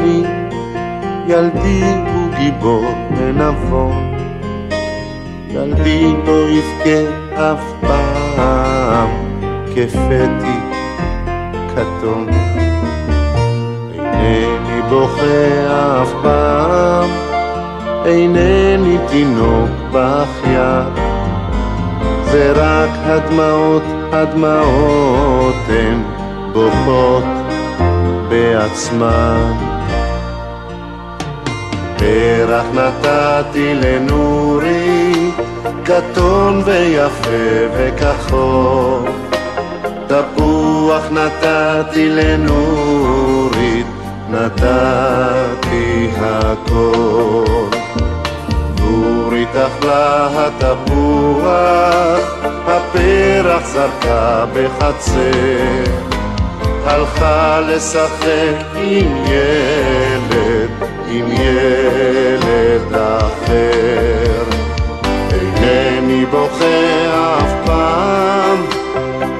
שלי, ילדי הוא גיבור ונבון, ילדי לא יבכה אף פעם כפתי כתום. אינני בוכה אף פעם, אינני תינוק בחיה, זה רק הדמעות, הדמעות הן בוכות בעצמן. פרח נתתי לנורי, קטון ויפה וכחול, תפוח נתתי לנורית, נתתי הכל. נורית אכלה התפוח, הפרח זרקה בחצר, הלכה לשחק עם ילד, עם ילד אחר. אינני בוכה אף פעם,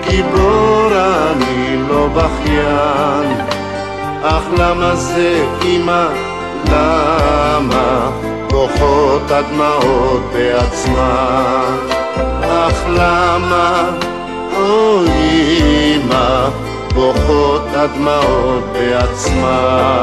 גיבור אני לא בכיין, אך למה זה אמא, למה בוכות הדמעות בעצמן? אך למה, אוי אמא, בוכות הדמעות בעצמן?